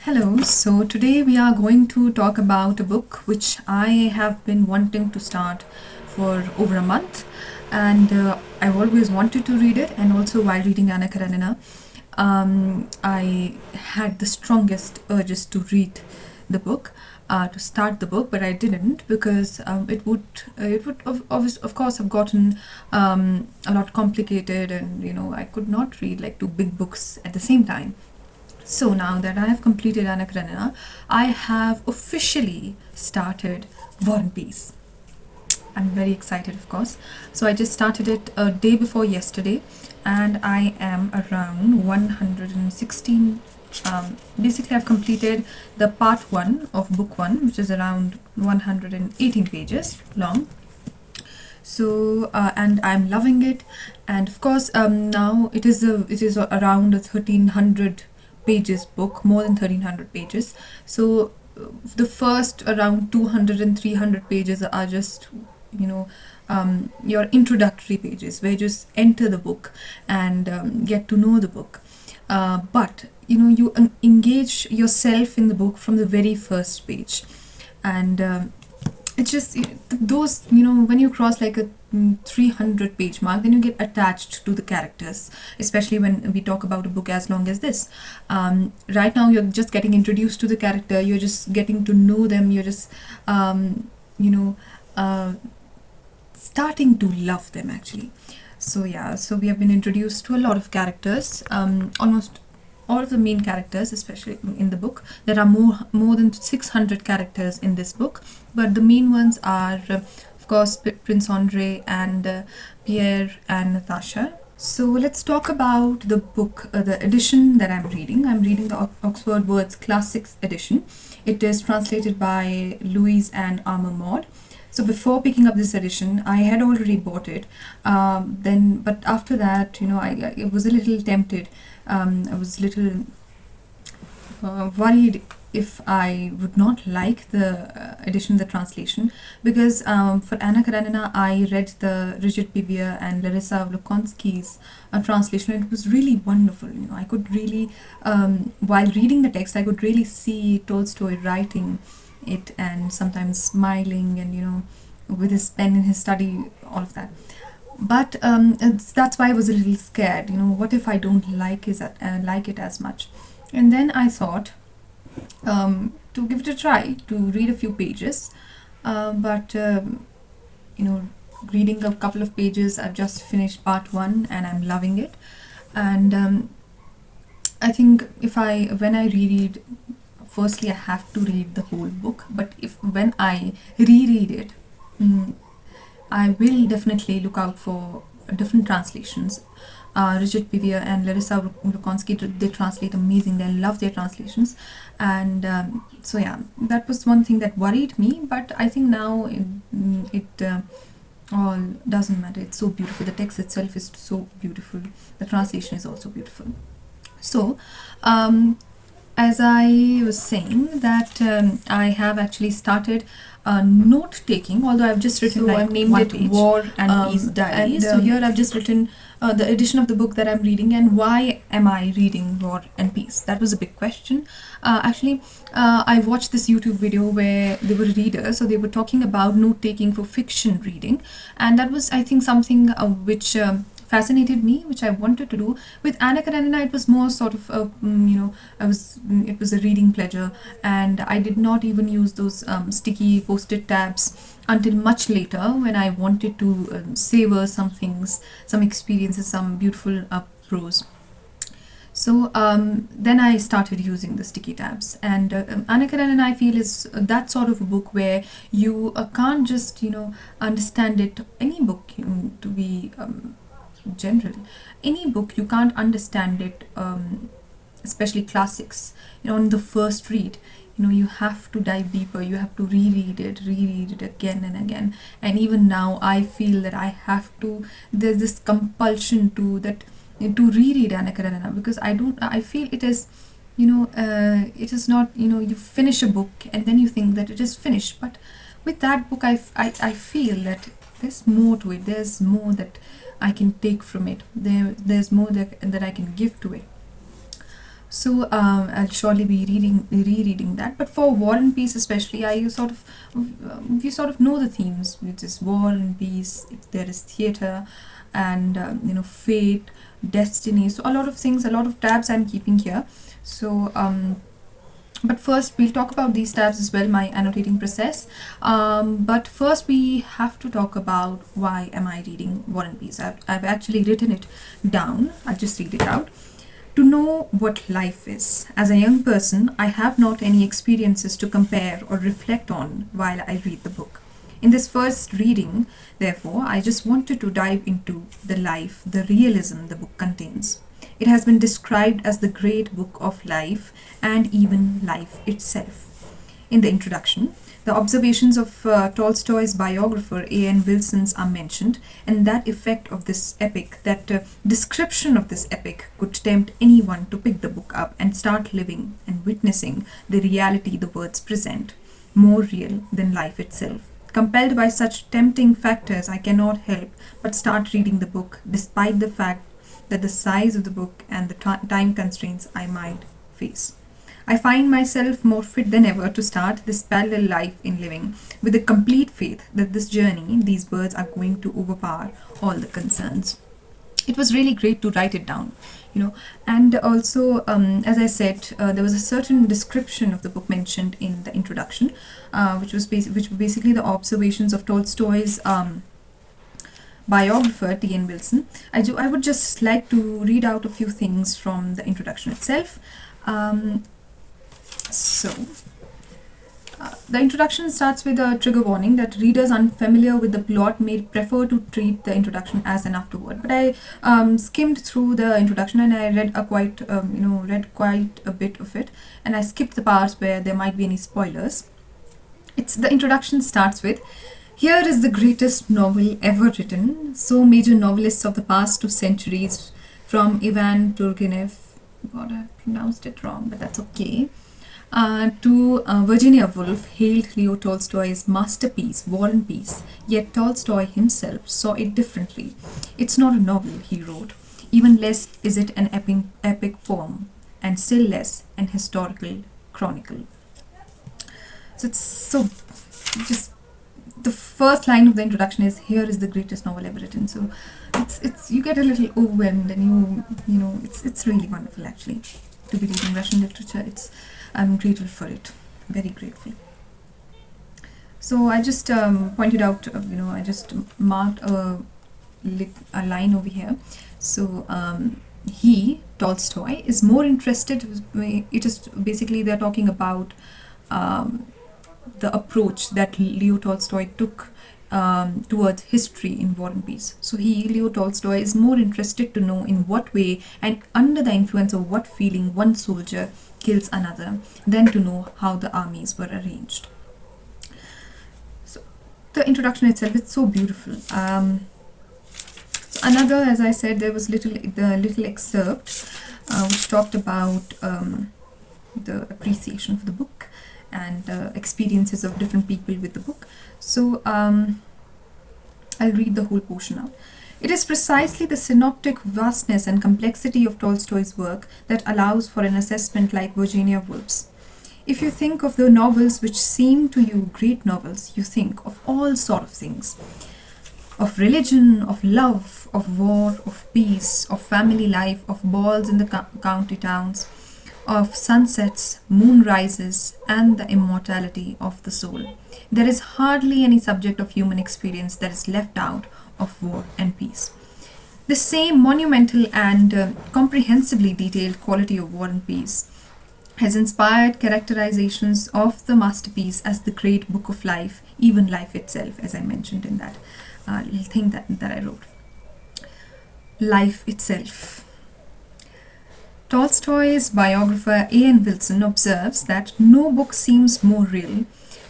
Hello, so today we are going to talk about a book which I have been wanting to start for over a month, and I've always wanted to read it. And also, while reading Anna Karenina, I had the strongest urges to read the book, to start the book, but I didn't because of course have gotten a lot complicated, and I could not read like two big books at the same time. So now that I have completed Anna Karenina, I have officially started War and Peace. I'm very excited, of course. So I just started it a day before yesterday, and I am around 116. Basically, I've completed the part 1 of book 1, which is around 118 pages long. So and I'm loving it, and of course now it is around a 1300 pages book, more than 1300 pages. So the first around 200 and 300 pages are just your introductory pages where you just enter the book and get to know the book, but you engage yourself in the book from the very first page. And it's just those, when you cross like a 300 page mark, then you get attached to the characters, especially when we talk about a book as long as this. Right now you're just getting introduced to the character, you're just getting to know them, you're just starting to love them actually. So yeah, so we have been introduced to a lot of characters, almost all of the main characters, especially in the book. There are more than 600 characters in this book, but the main ones are of course Prince Andre and Pierre and Natasha. So let's talk about the book, the edition that I'm reading. I'm reading the Oxford Words Classics edition. It is translated by Louise and Armour Maud. So before picking up this edition, I had already bought it. But after that, I was a little tempted. I was a little worried if I would not like the edition, the translation, because for Anna Karenina, I read the Rigid Pivia and Larissa Vlkodski's translation. It was really wonderful. I could really, while reading the text, I could really see Tolstoy writing it and sometimes smiling and with his pen in his study, all of that. But that's why I was a little scared. What if I don't like it as much? And then I thought to give it a try, to read a few pages. But reading a couple of pages, I've just finished part 1 and I'm loving it. And I think when I reread, firstly I have to read the whole book. But when I reread it, I will definitely look out for different translations. Rigid Pivia and Larissa Vlkodski, they translate amazing. I love their translations. And so yeah, that was one thing that worried me. But I think now it all doesn't matter. It's so beautiful. The text itself is so beautiful. The translation is also beautiful. So as I was saying that I have actually started note taking, although I've just written, I've named it page. War and Peace Diary. So here I've just written the edition of the book that I'm reading, and why am I reading War and Peace? That was a big question. Actually, I watched this YouTube video where they were readers, so they were talking about note taking for fiction reading, and that was, I think, something which fascinated me, which I wanted to do. With Anna Karenina, it was more sort of it was a reading pleasure, and I did not even use those sticky post-it tabs until much later, when I wanted to savor some things, some experiences, some beautiful prose. So then I started using the sticky tabs, and Anna Karenina, I feel, is that sort of a book where you can't just understand it. Any book, to be general, any book, you can't understand it, especially classics, on the first read. You have to dive deeper, you have to reread it again and again. And even now I feel that there's this compulsion to reread Anna Karenina, because I feel it is, it is not, you finish a book and then you think that it is finished. But with that book, I feel that there's more to it, there's more that I can take from it, there's more that I can give to it. So I'll surely be rereading that. But for War and Peace, especially, we sort of know the themes, which is war and peace. There is theater, and fate, destiny. So a lot of things, a lot of tabs I'm keeping here. So but first we'll talk about these tabs as well, my annotating process. But first we have to talk about why am I reading War and Peace. I've actually written it down. I'll just read it out. To know what life is. As a young person, I have not any experiences to compare or reflect on while I read the book. In this first reading, therefore, I just wanted to dive into the life, the realism the book contains. It has been described as the great book of life and even life itself. In the introduction, the observations of Tolstoy's biographer A.N. Wilson's are mentioned, and that effect of this epic, that description of this epic, could tempt anyone to pick the book up and start living and witnessing the reality the words present, more real than life itself. Compelled by such tempting factors, I cannot help but start reading the book, despite the fact that the size of the book and the time constraints I might face. I find myself more fit than ever to start this parallel life in living, with the complete faith that this journey, these words, are going to overpower all the concerns. It was really great to write it down, and also, as I said, there was a certain description of the book mentioned in the introduction, which were basically the observations of Tolstoy's biographer T.N. Wilson. I would just like to read out a few things from the introduction itself. So, the introduction starts with a trigger warning that readers unfamiliar with the plot may prefer to treat the introduction as an afterword. But I skimmed through the introduction and I read quite a bit of it, and I skipped the parts where there might be any spoilers. The introduction starts with, "Here is the greatest novel ever written. So major novelists of the past 2 centuries, from Ivan Turgenev," God, I pronounced it wrong, but that's okay, to Virginia Woolf, hailed Leo Tolstoy's masterpiece, War and Peace. Yet Tolstoy himself saw it differently. "It's not a novel," he wrote. "Even less is it an epic poem, and still less an historical chronicle." So it's so just the first line of the introduction is, "Here is the greatest novel ever written." So it's you get a little overwhelmed, and it's really wonderful actually to be reading Russian literature. I'm grateful for it, very grateful. So I just pointed out, I just marked a line over here. So Tolstoy, is more interested. It is basically they're talking about the approach that Leo Tolstoy took towards history in War and Peace. So Leo Tolstoy, is more interested to know in what way and under the influence of what feeling one soldier kills another than to know how the armies were arranged. So the introduction itself is so beautiful. So another, as I said, there was the little excerpt which talked about the appreciation for the book and experiences of different people with the book. So I'll read the whole portion out. "It is precisely the synoptic vastness and complexity of Tolstoy's work that allows for an assessment like Virginia Woolf's. If you think of the novels which seem to you great novels, you think of all sort of things. Of religion, of love, of war, of peace, of family life, of balls in the county towns, of sunsets, moonrises, and the immortality of the soul. There is hardly any subject of human experience that is left out of War and Peace. The same monumental and comprehensively detailed quality of War and Peace has inspired characterizations of the masterpiece as the great book of life, even life itself, as I mentioned in that little thing that I wrote. Life itself. Tolstoy's biographer A.N. Wilson observes that no book seems more real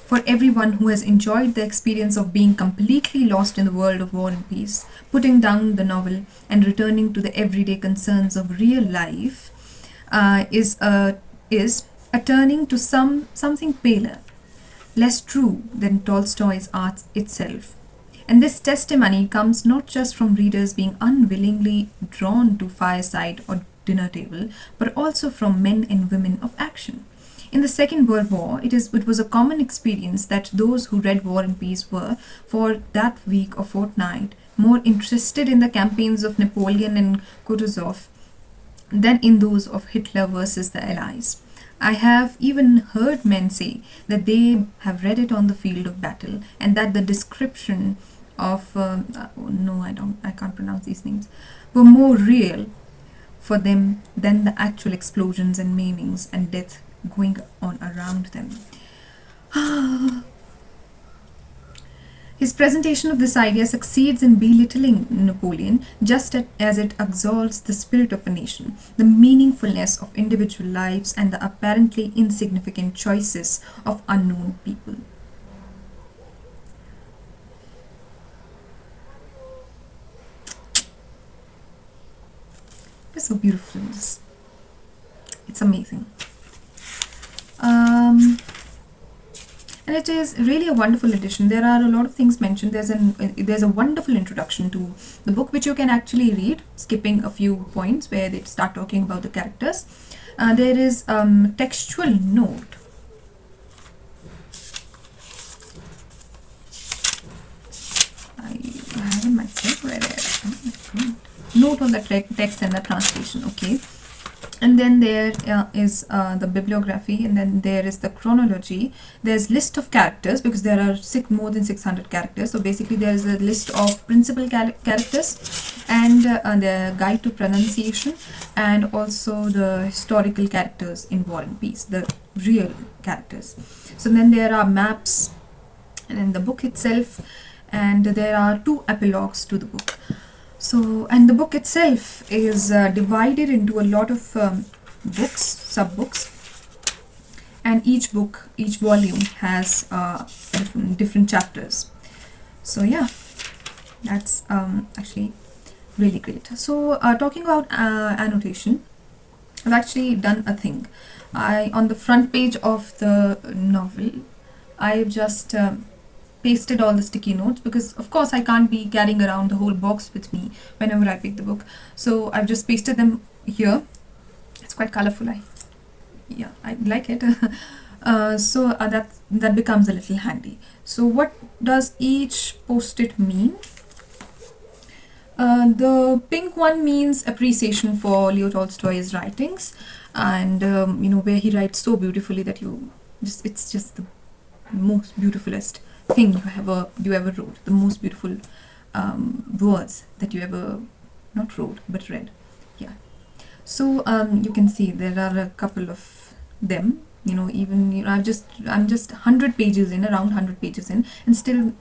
for everyone who has enjoyed the experience of being completely lost in the world of War and Peace, putting down the novel and returning to the everyday concerns of real life, is a turning to something paler, less true than Tolstoy's art itself. And this testimony comes not just from readers being unwillingly drawn to fireside or dinner table, but also from men and women of action. In the Second World War, it was a common experience that those who read War and Peace were, for that week or fortnight, more interested in the campaigns of Napoleon and Kutuzov than in those of Hitler versus the Allies. I have even heard men say that they have read it on the field of battle, and that the description of no, I can't pronounce these names, were more real for them than the actual explosions and maimings and death going on around them. His presentation of this idea succeeds in belittling Napoleon just as it exalts the spirit of a nation, the meaningfulness of individual lives, and the apparently insignificant choices of unknown people. It's so beautiful. It's amazing. And it is really a wonderful edition. There are a lot of things mentioned. There's a wonderful introduction to the book, which you can actually read, skipping a few points where they start talking about the characters. There is textual note. I have it myself. Note on the text and the translation. Okay. And then there is the bibliography, and then there is the chronology. There's list of characters, because there are more than 600 characters. So basically there is a list of principal characters, and the guide to pronunciation, and also the historical characters in War and Peace, the real characters. So then there are maps, and then the book itself, and there are 2 epilogues to the book. So, and the book itself is divided into a lot of books, sub-books, and each volume has different chapters. So yeah, that's actually really great. So talking about annotation, I've actually done a thing. On the front page of the novel, I've just pasted all the sticky notes, because of course I can't be carrying around the whole box with me whenever I pick the book. So I've just pasted them here. It's quite colorful. I like it. So that becomes a little handy. So what does each post-it mean? The pink one means appreciation for Leo Tolstoy's writings, and where he writes so beautifully that it's just the most beautifulest thing you ever wrote, the most beautiful words that you ever not wrote but read. Yeah. So you can see there are a couple of them. I'm just 100 pages in, around 100 pages in, and still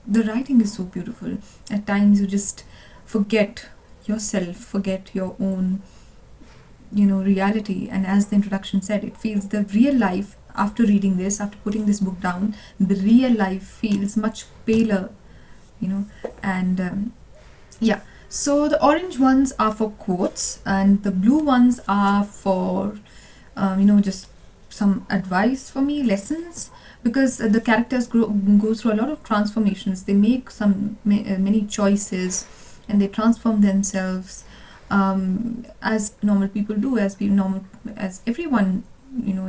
the writing is so beautiful. At times you just forget yourself, forget your own reality, and as the introduction said, it feels the real life. After reading this, after putting this book down, the real life feels much paler, and yeah. So the orange ones are for quotes, and the blue ones are for just some advice for me, lessons, because the characters go through a lot of transformations. They make many choices, and they transform themselves as normal people do, as everyone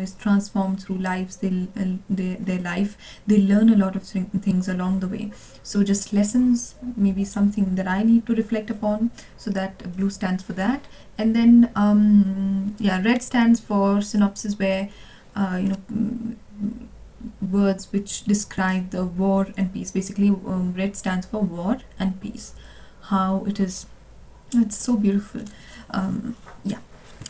is transformed through lives. Their life, they learn a lot of things along the way. So just lessons, maybe something that I need to reflect upon. So that blue stands for that, and then red stands for synopsis, where words which describe the war and peace. Basically, red stands for war and peace. How it's so beautiful.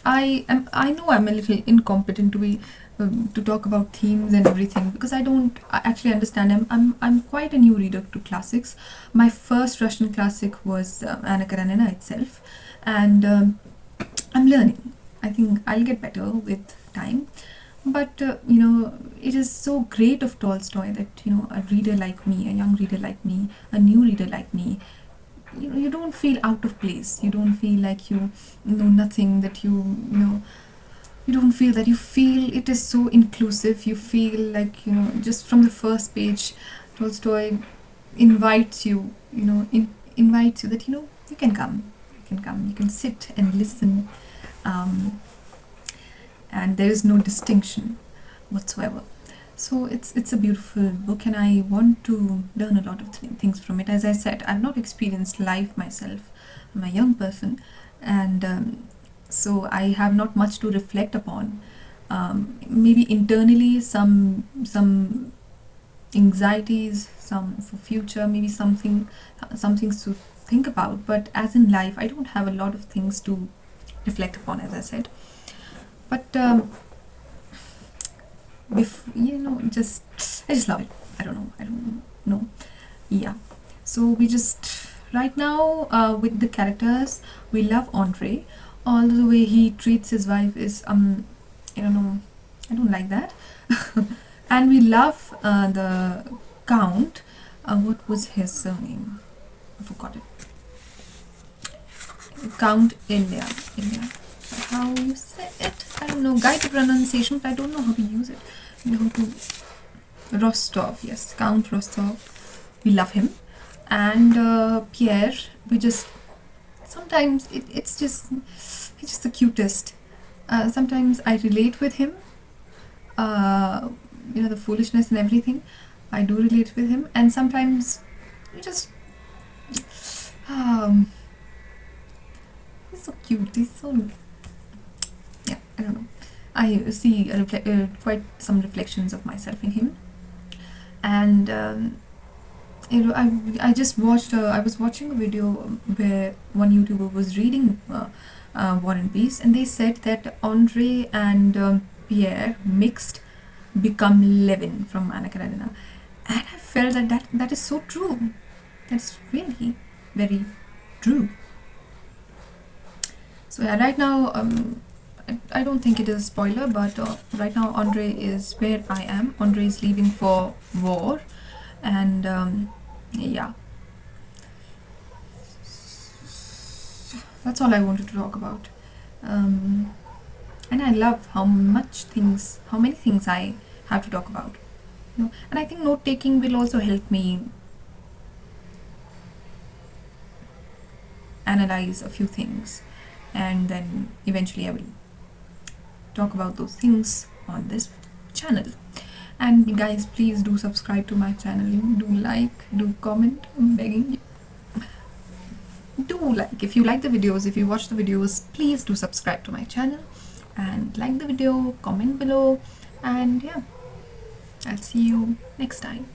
I know I'm a little incompetent to talk about themes and everything, because I don't actually understand. I'm quite a new reader to classics. My first Russian classic was Anna Karenina itself, and I'm learning. I think I'll get better with time. But it is so great of Tolstoy that a reader like me, a young reader like me, a new reader like me, you don't feel out of place. You don't feel like you know nothing, that you don't feel that. You feel it is so inclusive. You feel like just from the first page, Tolstoy invites you that you can come, you can sit and listen, and there is no distinction whatsoever. So it's a beautiful book, and I want to learn a lot of things from it. As I said, I've not experienced life myself. I'm a young person, and so I have not much to reflect upon. Maybe internally some anxieties, some for future, maybe some things to think about. But as in life, I don't have a lot of things to reflect upon, as I said. But just I just love it. I don't know. Yeah. So we just right now with the characters, we love Andre. All the way he treats his wife is I don't know. I don't like that. And we love the Count. What was his surname? I forgot it. Count India. How you say it? I don't know. Guide to pronunciation, but I don't know how to use it. How to Rostov. Yes, Count Rostov. We love him. And Pierre. We just sometimes he's just the cutest. Sometimes I relate with him. The foolishness and everything. I do relate with him, and sometimes you just he's so cute. He's so I don't know. I see quite some reflections of myself in him, and I just watched. I was watching a video where one YouTuber was reading War and Peace, and they said that Andre and Pierre mixed become Levin from Anna Karenina, and I felt that is so true. That's really very true. So yeah, right now I don't think it is a spoiler, but right now Andre is where I am. Andre is leaving for war, and yeah, that's all I wanted to talk about. And I love how many things I have to talk about. And I think note taking will also help me analyze a few things, and then eventually I will talk about those things on this channel. And guys, please do subscribe to my channel. Do like, do comment. I'm begging you. Do like. If you like the videos, if you watch the videos, please do subscribe to my channel and like the video, comment below, and yeah, I'll see you next time.